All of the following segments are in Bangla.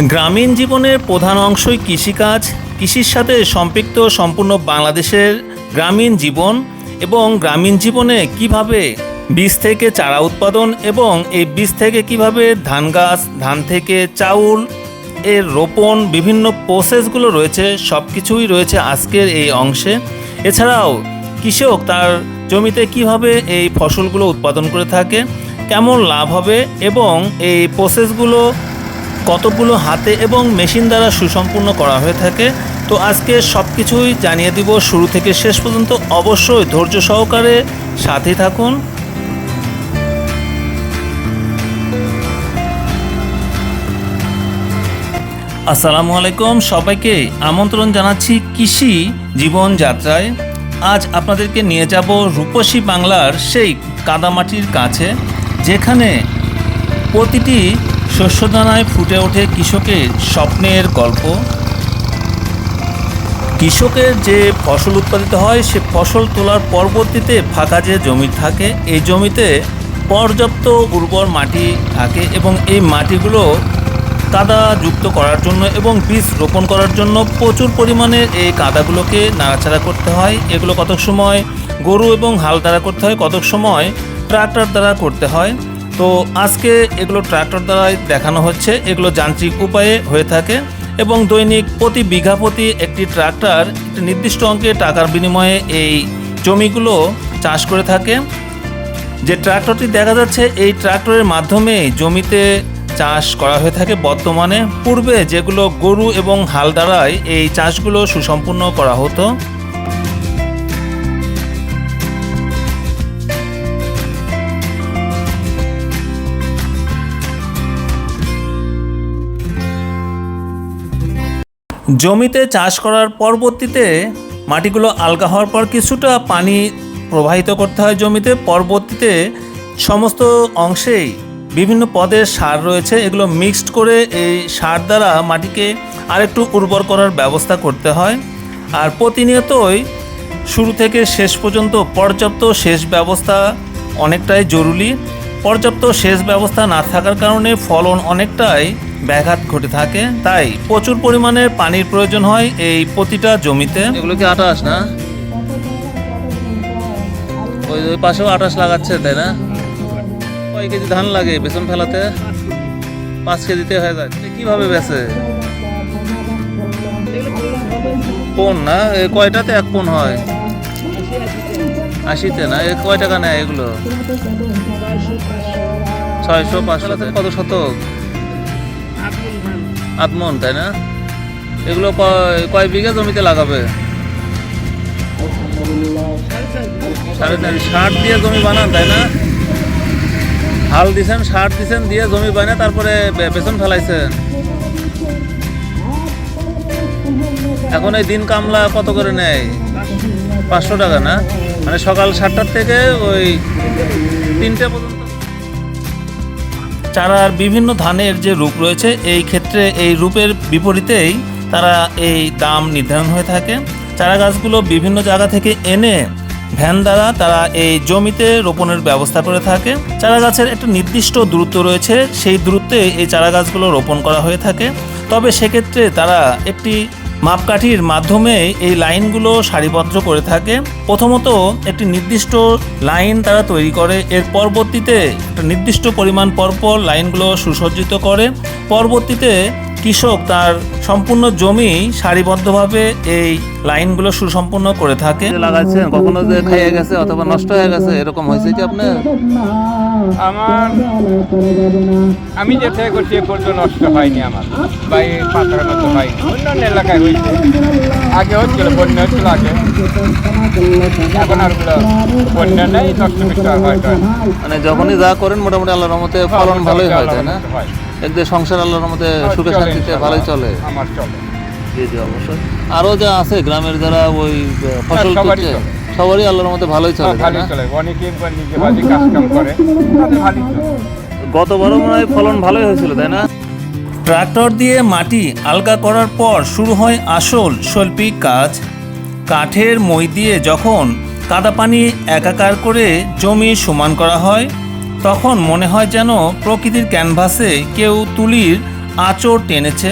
গ্রামীণ জীবনের প্রধান অংশই কৃষিকাজ। কৃষির সাথে সম্পৃক্ত সম্পূর্ণ বাংলাদেশের গ্রামীণ জীবন এবং গ্রামীণ জীবনে কিভাবে বীজ থেকে চারা উৎপাদন এবং এই বীজ থেকে কিভাবে ধান গাছ, ধান থেকে চাউল এর রোপণ, বিভিন্ন প্রসেসগুলো রয়েছে, সব কিছুই রয়েছে আজকের এই অংশে। এছাড়াও কৃষক তার জমিতে কিভাবে এই ফসলগুলো উৎপাদন করে থাকে, কেমন লাভ হবে এবং এই প্রসেসগুলো কতগুলো হাতে এবং মেশিন দ্বারা সুসম্পূর্ণ করা হয়ে থাকে। তো আজকে সব কিছুই জানিয়ে দিব শুরু থেকে শেষ পর্যন্ত। অবশ্যই ধৈর্য সহকারে সাথে থাকুন। আসসালামু আলাইকুম, সবাইকে আমন্ত্রণ জানাচ্ছি কৃষি জীবনযাত্রায়। আজ আপনাদেরকে নিয়ে যাব রূপসী বাংলার সেই কাদামাটির কাছে, যেখানে প্রতিটি শস্যদানায় ফুটে ওঠে কৃষকের স্বপ্নের গল্প। কৃষকের যে ফসল উৎপাদিত হয় সে ফসল তোলার পরবর্তীতে ফাঁকা যে জমি থাকে, এই জমিতে পর্যাপ্ত উর্বর মাটি থাকে এবং এই মাটিগুলো কাদা যুক্ত করার জন্য এবং বীজ রোপণ করার জন্য প্রচুর পরিমাণে এই কাদাগুলোকে নাড়াচাড়া করতে হয়। এগুলো কতক সময় গরু এবং হাল দ্বারা করতে হয়, কতক সময় ট্রাক্টর দ্বারা করতে হয়। তো আজকে এগুলো ট্রাক্টর দ্বারাই দেখানো হচ্ছে। এগুলো যান্ত্রিক উপায়ে হয়ে থাকে এবং দৈনিক প্রতি বিঘা প্রতি একটি ট্রাক্টর একটি নির্দিষ্ট অঙ্কের টাকার বিনিময়ে এই জমিগুলো চাষ করে থাকে। যে ট্রাক্টরটি দেখা যাচ্ছে, এই ট্রাক্টরের মাধ্যমে জমিতে চাষ করা হয়ে থাকে বর্তমানে। পূর্বে যেগুলো গরু এবং হাল দ্বারাই এই চাষগুলো সুসম্পূর্ণ করা হতো। জমিতে চাষ করার পরবর্তীতে মাটিগুলো আলগা হওয়ার পর কিছুটা পানি প্রবাহিত করতে হয় জমিতে। পরবর্তীতে সমস্ত অংশেই বিভিন্ন পদের সার রয়েছে, এগুলো মিক্সড করে এই সার দ্বারা মাটিকে আরেকটু উর্বর করার ব্যবস্থা করতে হয়। আর প্রতিনিয়তই শুরু থেকে শেষ পর্যন্ত পর্যাপ্ত সেচ ব্যবস্থা অনেকটাই জরুরি। পর্যাপ্ত সেচ ব্যবস্থা না থাকার কারণে ফলন অনেকটাই ব্যাঘাত ঘটে থাকে, তাই প্রচুর পরিমাণের পানির প্রয়োজন হয় এই প্রতিটা জমিতে। এগুলো কি 28 না? ওই পাশেও 28 লাগাচ্ছে, তাই না? কয় কেজি ধান লাগে বেসন ফেলাতে? 5 কেজিতে হয়ে যায়। কিভাবে বেচে? পোন না? কয়টাতে 1 পোন হয়? 80তে না? কয় টাকা নেয় এগুলো? 600 500। কত শতক? 8 মন, তাই না? এগুলো কয় বিঘা জমিতে লাগাবে? 4.5 সার দিয়ে জমি বানান, তাই না? হাল দিছেন, সার দিছেন, দিয়ে জমি বানিয়ে তারপরে বেসন ফেলাইছেন। এখন এই দিন কামলা কত করে নেয়? 500 টাকা না? মানে সকাল 7টার থেকে ওই 3টে পর্যন্ত। চারার বিভিন্ন ধানের যে রূপ রয়েছে, এই ক্ষেত্রে এই রূপের বিপরীতেই তারা এই দাম নির্ধারণ হয়ে থাকে। চারা গাছগুলো বিভিন্ন জায়গা থেকে এনে ভ্যান দ্বারা তারা এই জমিতে রোপণের ব্যবস্থা করে থাকে। চারা গাছের একটা নির্দিষ্ট দূরত্ব রয়েছে, সেই দূরত্বে এই চারা গাছগুলো রোপণ করা হয়ে থাকে। তবে সেক্ষেত্রে তারা একটি মাপকাঠির মাধ্যমে এই লাইনগুলো সারিবদ্ধ করে থাকে। প্রথমত একটি নির্দিষ্ট লাইন তারা তৈরি করে, এর পরবর্তীতে একটা নির্দিষ্ট পরিমাণ পরপর লাইনগুলো সুসজ্জিত করে। পরবর্তীতে কৃষক তার সম্পূর্ণ জমি সারিবদ্ধভাবে এই লাইনগুলো সুসম্পন্ন করে থাকে। লাগাচ্ছেন কখনো যে খাইয়ে গেছে অথবা নষ্ট হয়ে গেছে, এরকম হয়েছে কি আপনার? আমি যে ট্রাই করছি এ পর্যন্ত নষ্ট হয়নি আমার, বা এই পাথরের মতো হয়নি। অন্যান্য এলাকায় হয়েছে, আগে হচ্ছিল, বন্যা হচ্ছিল আগে, এখন আর বন্যা নেই, নষ্ট কিছু আর হয়। মানে যখনই যা করেন মোটামুটি আল্লাহর রহমতে ফলন ভালোই হয়, তাই না? একদিন সংসার আল্লাহর রহমতে সুখে শান্তিতে ভালোই চলে। আমার চলে। জি জি, অবশ্যই। আরো যা আছে গ্রামের যারা ওই ফসল করছে সবারই আল্লাহর রহমতে ভালোই চলে, তাই না? অনেকে নিজে বাড়ি কাজ কাম করে, তাদের ভালোই চলে। গতবারও মনে হয় ফলন ভালোই হয়েছিল, তাই না? ট্রাক্টর দিয়ে মাটি আলগা করার পর শুরু হয় আসল শৈল্পিক কাজ। কাঠের মই দিয়ে যখন কাদা পানি একাকার করে জমি সমান করা হয়, তখন মনে হয় যেন প্রকৃতির ক্যানভাসে কেউ তুলির আঁচড় টেনেছে।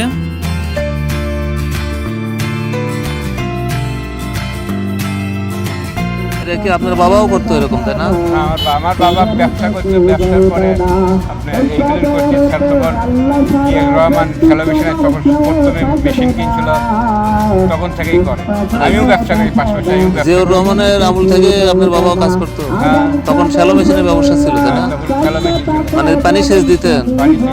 এটা কি আপনার বাবাও করতো এরকম, তাই না? আমার বাবা ব্যবসা করছে, ব্যবসার পরে আপনার এইগুলো করছে। তখন রহমান খেলা মেশিনের তখন প্রথমে মেশিন কিনছিল, তখন থেকেই করে। আমিও ব্যবসা করি পাশাপাশি, আমিও ব্যবসা জিয়াউর রহমানের আমল থেকে আপনার বাবাও কাজ করতো। তখন শ্যালো মেশিনের ব্যবসা ছিল, তাই না? তখন খেলা মেশিন ছিল, মানে পানি সেচ দিতেন। পানি ছিল।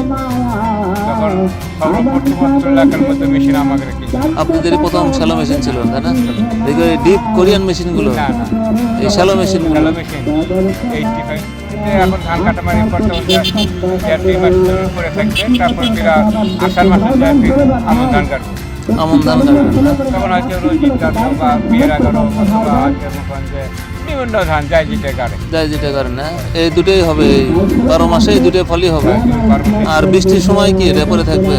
তখন সর্বপ্রথম এলাকার মধ্যে মেশিন আমাকে রেখেছে। আপনাদেরই প্রথম শ্যালো মেশিন ছিল, তাই না? দেখি ওই ডিপ কোরিয়ান মেশিনগুলো, না না, এই শ্যালো মেশিনগুলো। খেলা মেশিন 85 এখন ধান কাটামারি করতে হচ্ছে 2 মাস করে থাকবে, তারপর ফিরা আষাঢ় মাসে যায় ফির আমন ধান কাটবে। আমন ধান কাটবেন না? তখন হয়তো রোজির কাটো বা বিয়ের এগারো অথবা হচ্ছে মতন যে বিভিন্ন ধান যায় যেটা কাটে। যাই যেটা করেন না, এই দুটোই হবে, এই 12 মাসে এই দুটোই ফলই হবে। আর বৃষ্টির সময় কি এটা পরে থাকবে?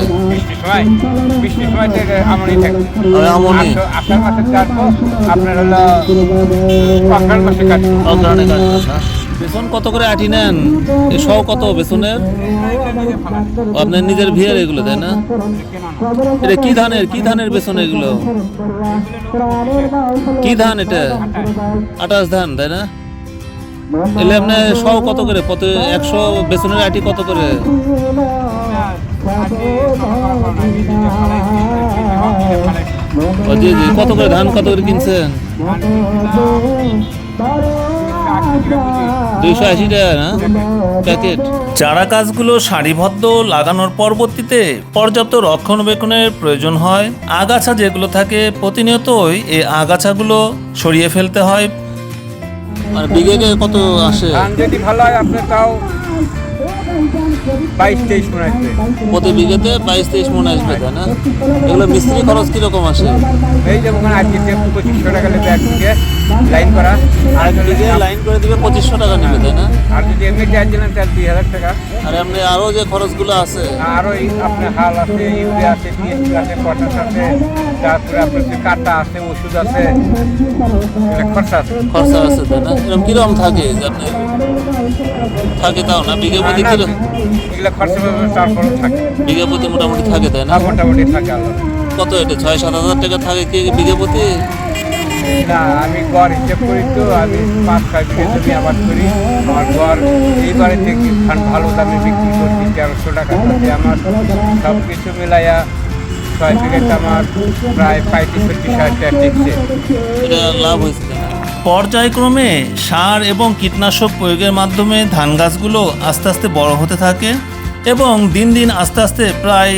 বৃষ্টির সময় থেকে আমনই থাকবে। আর আমনই আষাঢ় মাসে কাটবো, আপনার হলো অগ্রহায়ণ মাসে কাটবো। অগ্রহণে কাটবেন না? বেসন কত করে আটি নেন? এই সব কত বেসনের? আপনার নিজের ভিয়ার এগুলো, তাই না? এটা কি ধানের বেসন এগুলো? কি ধান এটা? আটাশ ধান, তাই না? এলে আপনার সব কত করে? 100 বেসনের আটি কত করে? ও জি জি, কত করে ধান কত করে কিনছেন? 280 টাকা না প্যাকেট? চারা গাছগুলো সারিবদ্ধ লাগানোর পরবর্তীতে পর্যাপ্ত রক্ষণাবেক্ষণের প্রয়োজন হয়। আগাছা যেগুলো থাকে প্রতিনিয়তই এই আগাছাগুলো সরিয়ে ফেলতে হয়। মানে বিঘেকে কত আসে? ধান যদি ভালো হয় আপনার তাও 22-23 মন আসবে। প্রতি বিঘেতে 22-23 মন আসবে, তাই না? এগুলো মিস্ত্রি খরচ কিরকম আসে? এই যেমন আজকে 2500 টাকা নেবে এক বিঘে লাইন করা, আর যদি বিঘে লাইন করে দিবে 2500 টাকা নেবে, তাই না? আর যদি এমনি চার্জ দিলেন তাহলে 2000 টাকা। আর এমনি আরো যে খরচগুলো আছে, আরও আপনার হাল আছে, ইউরিয়া আছে, টিএসপি আছে, পটাশ আছে, তারপরে আপনার যে কাটা আছে, ওষুধ আছে, এটা খরচা আছে। খরচা আছে, তাই না? এরকম কিরকম থাকে যে আপনি থাকে তাও না বিঘে প্রতি কিলো? এগুলো খরচা তারপরেও থাকে, বিঘে প্রতি মোটামুটি থাকে, তাই না? মোটামুটি থাকে আলাদা। কত এটা 6-7 হাজার টাকা থাকে কি বিঘে প্রতি? না, আমি গড় হিসেব করি, তো আমি 5-6 বিঘে জমি আবাদ করি। আমার গড় এইবারে দেখি ধান ভালো দামে বিক্রি করছি 1300 টাকা। তাতে আমার সব কিছু মিলাইয়া 6 বিঘেতে আমার প্রায় 35-40 টাকা টিকছে। এটা লাভ হয়েছে, তাই না? পর্যায়ক্রমে সার এবং কীটনাশক প্রয়োগের মাধ্যমে ধান গাছগুলো আস্তে আস্তে বড় হতে থাকে এবং দিন দিন আস্তে আস্তে প্রায়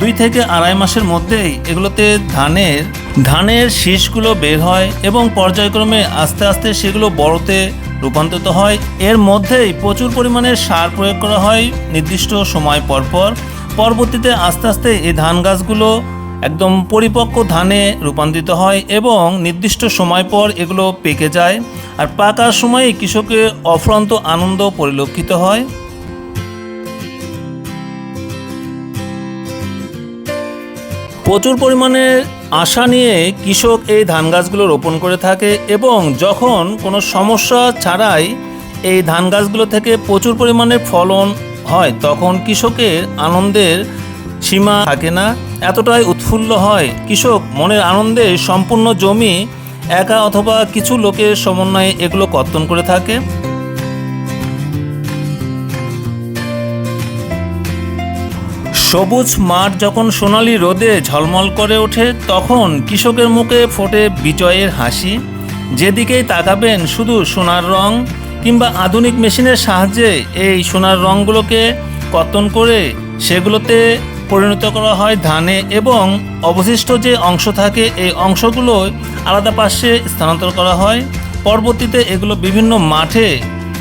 2 থেকে 2.5 মাসের মধ্যেই এগুলোতে ধানের শীষগুলো বের হয় এবং পর্যায়ক্রমে আস্তে আস্তে সেগুলো বড়তে রূপান্তরিত হয়। এর মধ্যেই প্রচুর পরিমাণে সার প্রয়োগ করা হয় নির্দিষ্ট সময় পরপর। পরবর্তীতে আস্তে আস্তে এই ধান গাছগুলো একদম পরিপক্ক ধানে রূপান্তরিত হয় এবং নির্দিষ্ট সময় পর এগুলো পেকে যায়। আর পাকার সময়ে কৃষকের অফুরন্ত আনন্দ পরিলক্ষিত হয়। প্রচুর পরিমাণে আশা নিয়ে কৃষক এই ধান গাছগুলো রোপণ করে থাকে এবং যখন কোনো সমস্যা ছাড়াই এই ধান গাছগুলো থেকে প্রচুর পরিমাণে ফলন হয় তখন কৃষকের আনন্দের সীমা থাকে না। এতটাই উৎফুল্ল হয় কৃষক, মনের আনন্দে সম্পূর্ণ জমি একা অথবা কিছু লোকের সমন্বয়ে এগুলো কর্তন করে থাকে। সবুজ মাঠ যখন সোনালি রোদে ঝলমল করে ওঠে তখন কৃষকের মুখে ফোটে বিজয়ের হাসি। যেদিকেই তাকাবেন শুধু সোনার রং, কিংবা আধুনিক মেশিনের সাহায্যে এই সোনার রঙগুলোকে কর্তন করে সেগুলোতে পরিণত করা হয় ধানে এবং অবশিষ্ট যে অংশ থাকে এই অংশগুলো আলাদা পাশে স্থানান্তর করা হয়। পরবর্তীতে এগুলো বিভিন্ন মাঠে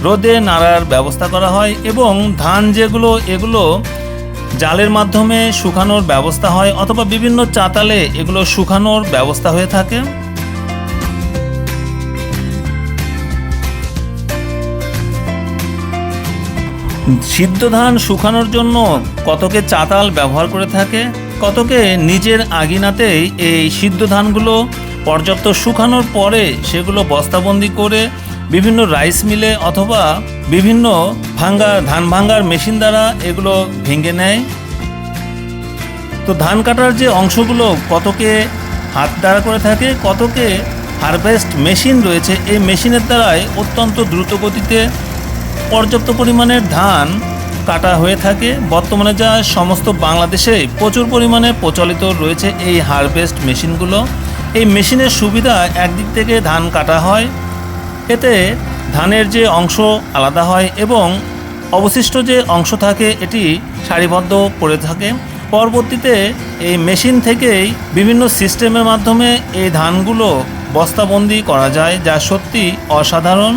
রোদে নাড়ার ব্যবস্থা করা হয় এবং ধান যেগুলো এগুলো জালের মাধ্যমে শুকানোর ব্যবস্থা হয় অথবা বিভিন্ন চাতালে এগুলো শুকানোর ব্যবস্থা হয়ে থাকে। সিদ্ধ ধান শুকানোর জন্য কতকে চাতাল ব্যবহার করে থাকে, কতকে নিজের আঙিনাতেই এই সিদ্ধ ধানগুলো পর্যাপ্ত শুকানোর পরে সেগুলো বস্তাবন্দি করে বিভিন্ন রাইস মিলে অথবা বিভিন্ন ধান ভাঙ্গার মেশিন দ্বারা এগুলো ভেঙে নেয়। তো ধান কাটার যে অংশগুলো কতকে হাত দ্বারা করে থাকে, কতকে হারভেস্ট মেশিন রয়েছে, এই মেশিনের দ্বারাই অত্যন্ত দ্রুত গতিতে পর্যাপ্ত পরিমাণের ধান কাটা হয়ে থাকে। বর্তমানে যা সমস্ত বাংলাদেশে প্রচুর পরিমাণে প্রচলিত রয়েছে এই হারভেস্ট মেশিনগুলো। এই মেশিনের সুবিধা, একদিক থেকে ধান কাটা হয়, এতে ধানের যে অংশ আলাদা হয় এবং অবশিষ্ট যে অংশ থাকে এটি সারিবদ্ধ পড়ে থাকে। পরবর্তীতে এই মেশিন থেকেই বিভিন্ন সিস্টেমের মাধ্যমে এই ধানগুলো বস্তাবন্দি করা যায়, যা সত্যি অসাধারণ।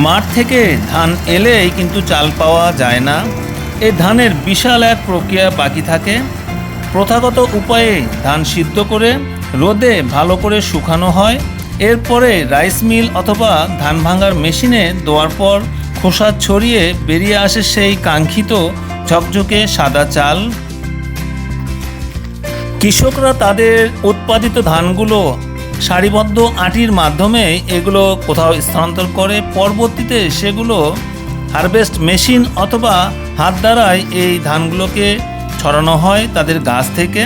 মাঠ থেকে ধান এলেই কিন্তু চাল পাওয়া যায় না। এই ধানের বিশাল এক প্রক্রিয়া বাকি থাকে। প্রথাগত উপায়ে ধান সিদ্ধ করে রোদে ভালো করে শুকানো হয়, এরপরে রাইস মিল অথবা ধান ভাঙার মেশিনে দেওয়ার পর খোসা ছড়িয়ে বেরিয়ে আসে সেই কাঙ্ক্ষিত ঝকঝকে সাদা চাল। কৃষকরা তাদের উৎপাদিত ধানগুলো সারিবদ্ধ আটির মাধ্যমে এগুলো কোথাও স্থানান্তর করে, পরবর্তীতে সেগুলো হারভেস্ট মেশিন অথবা হাত দ্বারাই এই ধানগুলোকে ছড়ানো হয় তাদের গাছ থেকে।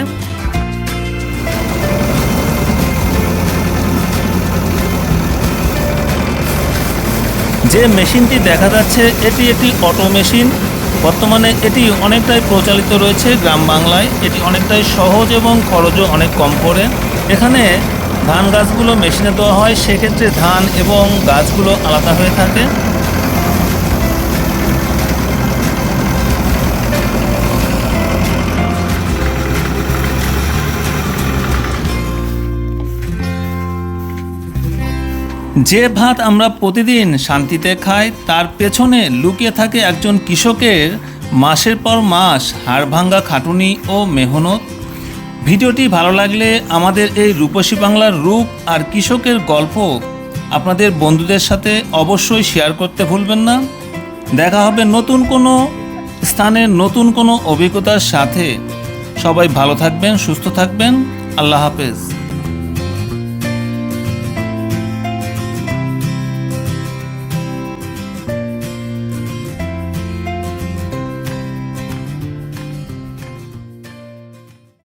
যে মেশিনটি দেখা যাচ্ছে এটি একটি অটো মেশিন। বর্তমানে এটি অনেকটাই প্রচলিত রয়েছে গ্রাম বাংলায়। এটি অনেকটাই সহজ এবং খরচও অনেক কম করে। এখানে ধান গাছগুলো মেশিনে দেওয়া হয়, সেক্ষেত্রে ধান এবং গাছগুলো আলাদা হয়ে থাকে। যে ভাত আমরা প্রতিদিন শান্তিতে খাই, তার পেছনে লুকিয়ে থাকে একজন কৃষকের মাসের পর মাস হাড়ভাঙ্গা খাটুনি ও মেহনত। ভিডিওটি ভালো লাগলে আমাদের এই রূপসী বাংলার রূপ আর কৃষকের গল্প আপনাদের বন্ধুদের সাথে অবশ্যই শেয়ার করতে ভুলবেন না। দেখা হবে নতুন কোনো স্থানের নতুন কোনো অভিজ্ঞতার সাথে। সবাই ভালো থাকবেন, সুস্থ থাকবেন। আল্লাহ হাফেজ।